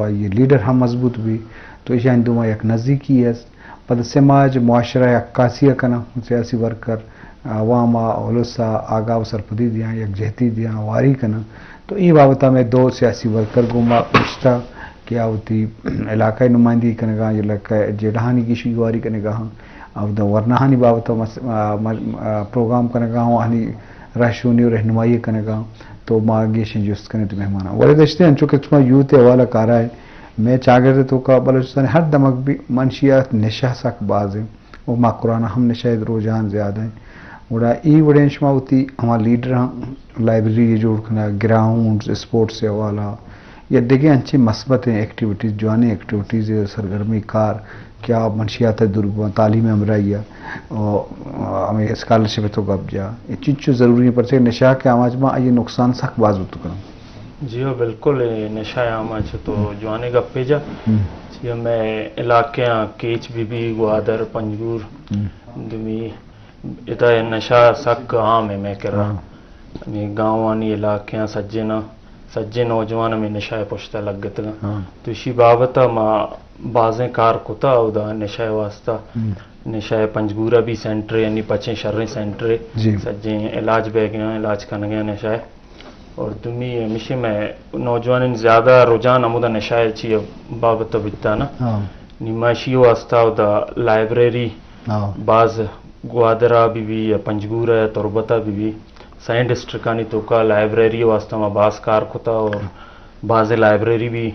و یہ لیڈر ہم مضبوط بھی تو یہ ہندوما یک نزدیکی ہے پتہ سماج معاشرہ عکاسی کنا سیاسی ورکر عوامہ اولسا آگاہ و سرپدی دیا یک جہتی دیا واری کنا تو یہ بابتہ میں دو سیاسی ورکر گما رشتہ کیا ہوتی علاقائی نمائندگی کرنے گا علاقہ جیڑہانی کی شیواری کرنے گا اب ورنہانی بابتہ پروگرام کرنے گا ہنی راشونی اور رہنمائی کرنے گا تو ماگیشن جست کرنے تو مہمان والے دشتے ہیں چونکہ تمہیں یوت حوالہ کارا ہے میں چاگر تو کا بلوچستان ہر دمک بھی منشیات نشہ سک باز ہیں وہ ماں قرآن ہم نشہ رجحان زیادہ ہیں وڑا ای وڑے شما ہوتی ہمارا لیڈر لائبریری جوڑ کرنا گراؤنڈ اسپورٹس سے حوالہ یا دیکھیں اچھی مثبت ایکٹیویٹیز جوانی ایکٹیویٹیز سرگرمی کار کیا منشیات دور تعلیم امرائی ہمیں اسکالرشپ تو گپ جا یہ چیز ضروری ہے پرچہ نشہ کے آماج میں یہ نقصان سخت باز ہوتا کروں جی ہو بالکل نشہ آماج تو جوانے گپے جا جی میں علاقے کیچ بی گوادر پنجگور دمی اتا نشہ سخت عام ہے میں کہہ رہا ہمیں گاؤں علاقے سجے نوجوان میں نشہ پشتہ لگ گا تو اسی بابت ماں بازیں کار کتا ادا نشہ واسطہ نشہ پنجگورہ بھی سینٹر یعنی پچیں شریں سینٹر سجیں علاج بہ گیا علاج کرنے گیا نشہ اور تمی ہمیشہ میں نوجوان زیادہ رجحان عمودہ نشہ چی بابت بتا نا نمائشی واسطہ ادا لائبریری بعض گوادرہ بھی پنجگورہ تربتہ بھی سائن ڈسٹرکانی تو کا لائبریری واسطہ میں بعض کار کتا اور بعض لائبریری بھی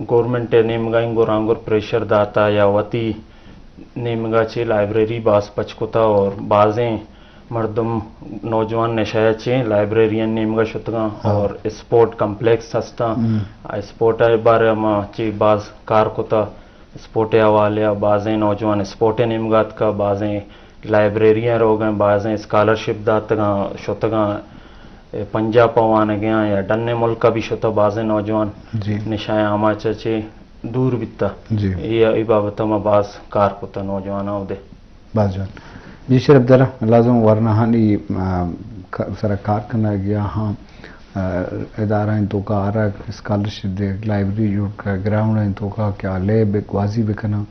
گورنمنٹ نیمگائیں گورانگور پریشر داتا یا وتی نیمگا چے لائبریری بعض پچکتا اور بعضیں مردم نوجوان نشہ چے لائبریرین نیمگا شتگاں اور اسپورٹ کمپلیکس ہستا اسپورٹ بارے میں چے بعض کار کتا اسپورٹ حوالے بعضیں نوجوان اسپورٹ نیمگات کا بعضیں لائبریریاں رو گئے بعضیں اسکالرشپ داتگاں شتگاں پنجا پوان گیا یا ڈن ملک کا بھی شتہ بعضیں نوجوان نشہ عامہ چچے دور بتا یہ بابت میں بعض کار کتا نوجوان دے بعض جان جی شرف درہ لازم ورنہ ہانی سر کار کرنا گیا ہاں ادارہ ان تو کا آرہ اسکالرشپ دے لائبریری جوڑ کا گراؤنڈ ان تو کا کیا لے بکوازی بکنا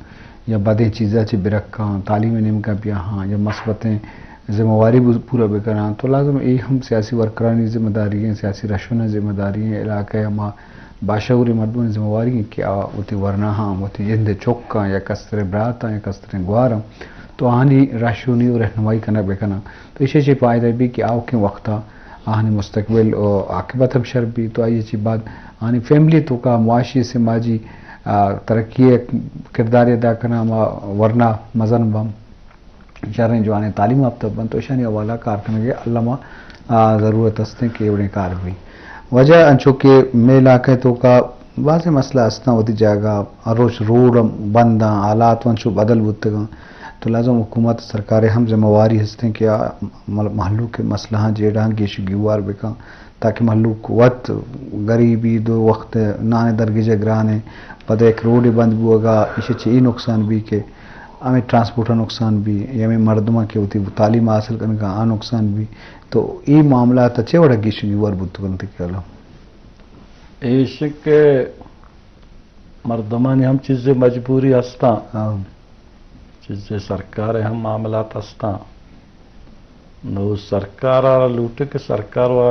یا بدیں چیزیں چی برکھاں تعلیم نیم کا پیا ہاں یا مثبتیں ذمہ داری پورا بکنا تو لازم یہ ہم سیاسی ورکرانی ذمہ داری ہیں سیاسی رشونے ذمہ داری ہیں علاقہ ہم باشعوری مردوں ذمہ داری ہیں کیا ہوتی ورنہ ہاں ہوتی جند چوکاں یا کستر براتاں یا کستر گواراں تو آہنی راشونی اور رہنمائی کرنا بکنا تو اسے چی پائدہ بھی کہ آؤ کے وقتا آہنی مستقبل عاقبت ہم شر بھی تو آئیے چی بات آہنی فیملی تو کا معاشی سماجی ترقی کردار ادا کرنا ورنہ مزن بم شریں جوانے تعلیم یافتہ بن تو شانی حوالہ کار کرنے کے علامہ ضرورت ہستے کہ اڑے کار ہوئی وجہ انچو کہ میں علاقے تو کا واضح مسئلہ ہستا ہوتی جائے روش روڈ بنداں آلات ونچو بدل بتگاں تو لازم حکومت سرکار ہم ذمہ واری ہستے کہ محلو کے مسئلہ جیڑاں گیش گیوار بکاں تاکہ محلو قوت غریبی دو وقت نانے درگیجہ گرانے پتہ ایک روڈ بند بھی ہوگا اسے چی نقصان بھی کہ ہمیں ٹرانسپورٹر نقصان بھی یا ہمیں مردمہ کی ہوتی تعلیم حاصل کرنے کا نقصان بھی تو یہ معاملات اچھے وڑا گیش گیوار بتو کرنے کیا لو ایش کے مردمہ نے ہم چیزیں مجبوری ہستا چیزیں سرکار ہم معاملات ہستا نو سرکار لوٹے کہ سرکار و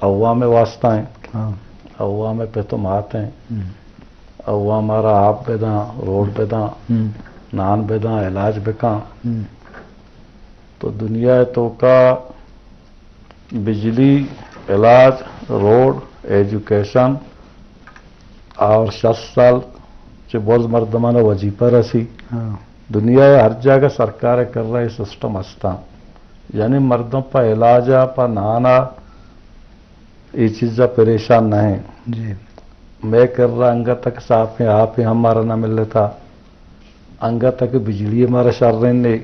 عوام واسطہ ہیں عوام پہ تم آتے ہیں عوام ہمارا آپ بیداں روڈ بیداں نان بیداں علاج بکاں تو دنیا تو کا بجلی علاج روڈ ایجوکیشن اور 60 سال سے بہت مردمانہ وظیفہ رسی دنیا ہر جگہ سرکار کر رہا ہے سسٹم ہستا یعنی مردوں پا علاجہ پا نانا یہ چیزیں پریشان نہ ہیں جی میں کر رہا انگا تک صاف ہیں آپ ہی ہمارا نہ مل لیتا انگا تک بجلی ہمارا شر رہے نے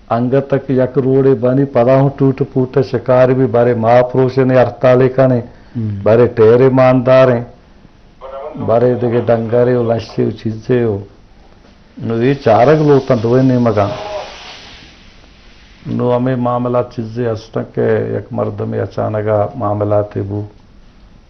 انگا تک یک روڑے بانی پڑا ہوں ٹوٹ پوٹ شکار بھی بارے ماں پروشے نے ارتالے کا نے بارے ٹیرے ماندار ہیں بارے دیکھے ڈنگارے ہو لشے ہو چیزیں ہو نو یہ چارک لوٹاں دوئے نہیں مگاں نو ہمیں معاملات چیزیں ہستا کہ یک مرد میں اچانکا معاملات بو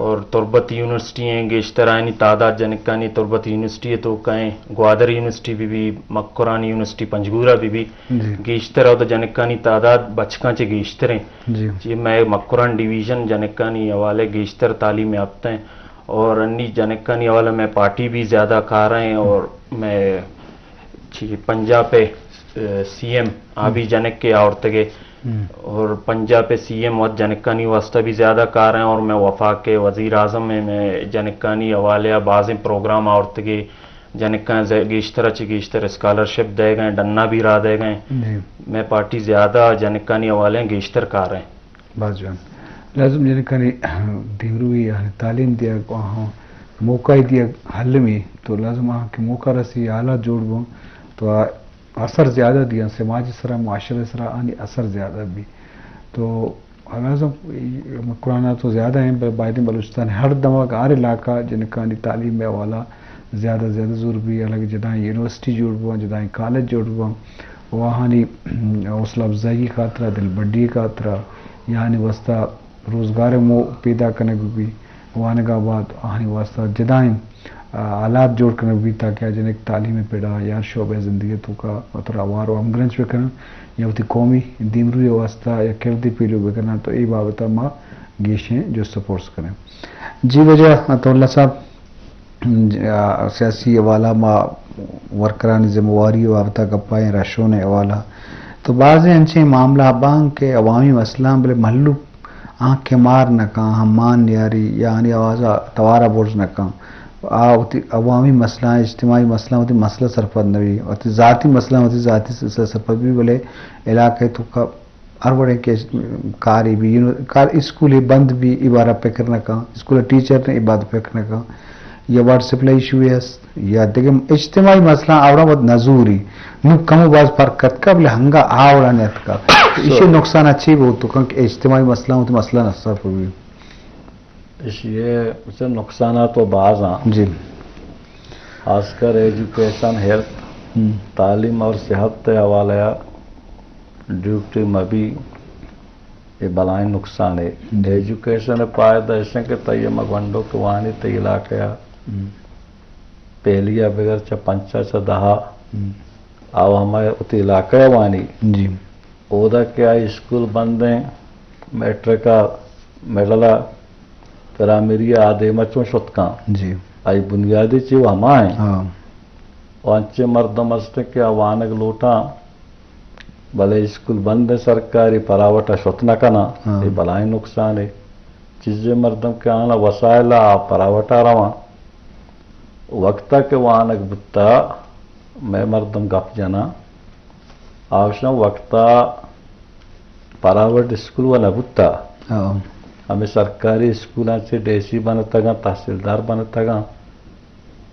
اور تربت یونیورسٹی ہیں گیشترانی تعداد جنکانی تربت یونیورسٹی ہے تو کہیں گوادر یونیورسٹی بھی مکرانی یونیورسٹی پنجگورا بھی گیشتر ہو تو جنکانی تعداد بچکاں چے گیشتر ہیں جی میں مکران ڈویژن جنکانی حوالے گیشتر تعلیم یافتہ ہیں اور انی جنکانی حوالے میں پارٹی بھی زیادہ کھا رہے ہیں اور میں پنجاب پہ سی ایم آبی جنک کے عورتگے اور پنجاب پہ سی ایم اور جنکانی واسطہ بھی زیادہ کار ہیں اور میں وفاق کے وزیر اعظم میں جنکانی حوالے بعض پروگرام عورتگے جنکان گیشتر اچھی گیشتر اسکالرشپ دے گئے ڈنا بھی راہ دے گئے میں پارٹی زیادہ جنکانی حوالے گیشتر کار ہیں بس جان لازم جنکانی دیمروی تعلیم دیا موقع دیا حل میں تو لازم کہ موقع رسی حالات جوڑ بوں تو اثر زیادہ دیا سماج سرا معاشرے سرا آنی اثر زیادہ بھی تو لازم قرآن تو زیادہ ہیں باعث بلوچستان ہر دماغ ہر علاقہ جنکانی تعلیم میں والا زیادہ زیادہ زور بھی الگ جدائیں یونیورسٹی جوڑ بوں جدائیں کالج جوڑ بوں وہانی حوصلہ افزائی خاطرہ دل بڈی خاطرہ یعنی واسطہ روزگار مو پیدا کرنے کو بھی وانے کا بعد آہنی واسطہ جدائیں آلات جوڑ کرنے بھی تاکہ جنہیں تعلیم پیڑا یا شعبہ زندگی تو کا مطلب آوار و امگرنچ پہ کرنا یا ہوتی قومی دیمروی واسطہ یا کردی پیلو پہ کرنا تو ای بابتا ماں گیشیں جو سپورٹس کریں جی وجہ تو اللہ صاحب سیاسی حوالہ ماں ورکرانی ذمہ واری بابتا کپائیں رشونے حوالہ تو بعض انچے معاملہ بانگ کے عوامی مسئلہ بلے محلو آنکھ کے مار نہ کہاں ہمان نیاری یعنی آوازہ توارہ بورز نہ کہاں عوامی مسئلہ اجتماعی مسئلہ ہوتی مسئلہ سرپد نبی ہوتی ذاتی مسئلہ ہوتی ذاتی سرپد بھی بلے علاقے تو کا اربڑے کے کاری بھی اسکول بند بھی عبارہ پہ کرنا کہاں اسکول ٹیچر نے عبادت پہ کرنا کہاں یا واٹر سپلائی ایشو ہے یا دیکھیں اجتماعی مسئلہ آوڑا بہت نزوری نو کم باز فرقت کا بلے ہنگا آوڑا نیت کا اسے نقصان اچھی بھی ہوتا کہ اجتماعی مسئلہ ہوتی مسئلہ نصر پر بھی یہ نقصانات و بعض ہیں جی خاص کر ایجوکیشن ہیلتھ تعلیم اور صحت کے حوالے ڈیوٹی میں بھی یہ بلائیں نقصان ہے ایجوکیشن پائے ایسے کہ تیمہ گنڈوں کے وانی تی علاقہ پہلیا بغیر چا پنچا چا دہا آو ہمارے اتی علاقہ وانی جی اودا کیا اسکول بند ہیں میٹرکا میڈلا پرائمری آدھے مچوں شتکاں جی آئی بنیادی چیو ہمائیں ہاں وانچے مردم استے کیا وانگ لوٹاں بھلے اسکول بند ہے سرکاری پراوٹا شتنا کنا یہ بلائیں نقصان ہے چیزیں مردم کے آنا وسائلہ پراوٹا رواں وقتا کے وانگ بتا میں مردم گپ جانا آوشن وقتا پراوٹ اسکول والا بتا ہمیں سرکاری اسکولاں سے ڈی سی بنتا گا تحصیلدار بنتا گا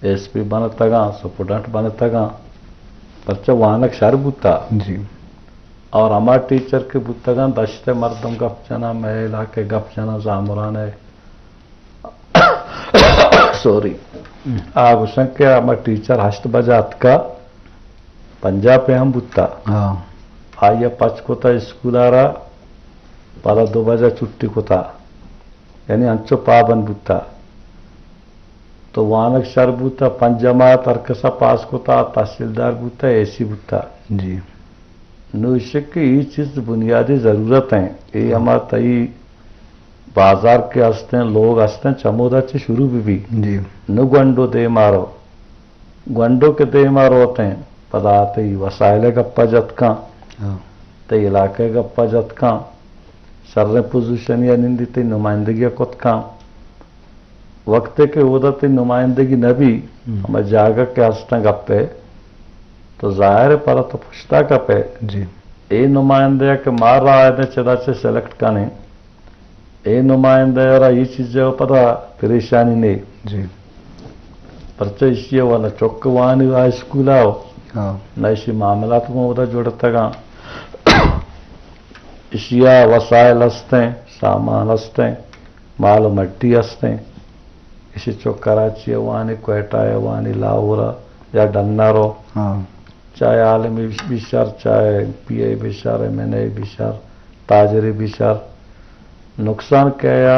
ایس پی بنتا گا سپرڈنٹ بنتا گا پرچہ وانک شہر بوتا جی اور ہمارا ٹیچر کے بوتا گا دشتے مردم گپ جانا میں علاقے گپ جانا زامران ہے سوری آپ اسن کے ہمارا ٹیچر 8 بجات کا پنجاب پہ ہم بوتا آئیے 5 کو تا اسکول آ رہا پارا 2 بجے چھٹی کو تھا یعنی انچو پابند بوتا تو وانک شر بوتا 5 جماعت ارکسا پاس کو تھا تحصیلدار بوتا ایسی بوتا جی نوشک کی یہ چیز بنیادی ضرورت ہیں یہ ہمارا تئی بازار کے ہستے ہیں لوگ ہستے ہیں چمودا سے شروع بھی جی نو گنڈو دے مارو گنڈو کے دے مارو ہوتے ہیں پدا آتے وسائل گپا جتکاں تے علاقے گپا جتکاں سر پوزیشن یا نندی تی نمائندگی کتکاں وقت کے عہدہ تی نمائندگی نبی ہمیں جاگا کے ہستے گپے تو ظاہر پر تو پوچھتا کپے جی اے نمائندے کہ مار رہا ہے چدا سے سلیکٹ کرنے اے نمائندے اور یہ چیزیں پتا پریشانی نہیں جی پرچہ اسی والا چوکوانی اسکول آؤ نہ اسی معاملات کو ادھر جوڑتا گا اشیا وسائل ہستے سامان ہستے مال و مٹی ہستے اسی چوک کراچی وانی کوئٹہ وانی لاہور یا ڈنارو چاہے عالمی بشار چاہے پی بشار MNA بشار تاجری بشار نقصان کیا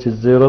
ಚಿಜ್ಜೇರೋ